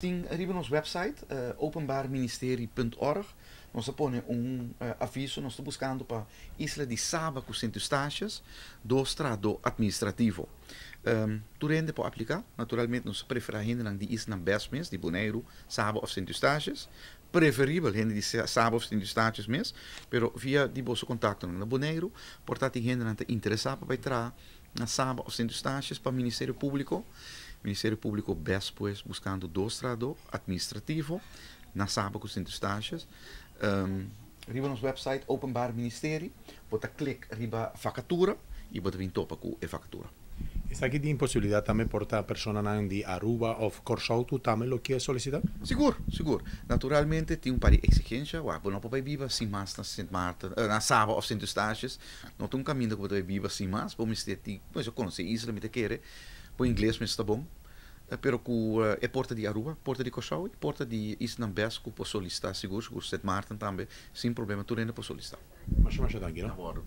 Sim, arriba nos website openbaarministerie.org. Nós põe aviso, nós estamos buscando para Isla de Saba com 100 taxas do estrado administrativo. Tu rende para aplicar, naturalmente nós preferimos de Isla Besmes, de Bonaire, Saba ou 100 taxas. Preferível gente de Saba ou 100 taxas mesmo, pero via de bolso contato na Bonaire, portanto gente não está interessado para entrar na Saba ou 100 taxas para o Ministério Público. Ministério Público BES, pues, buscando do estrado administrativo, na Saba com 100 taxas. Riba nos website Openbaar Ministerie, bota clic riba vacatura e bota vir topa com a vacatura. ¿Está aquí de imposibilidad también portar personas de Aruba o Corsau, tú también lo quieres solicitar? Seguro, seguro. Naturalmente tem par de exigência, não pode viver sem mais na Sint Maarten, na Saba ou 100 taxas, não tem caminho que pode viver sem mais, para mas eu conheço Isla, me te querer, o inglês me está bom. Pero com é porta de Aruba, porta de Corsau e porta de Isnambesco para solicitar seguro, Sint Maarten também, sem problema, tu ainda para solicitar. Mas danke, no?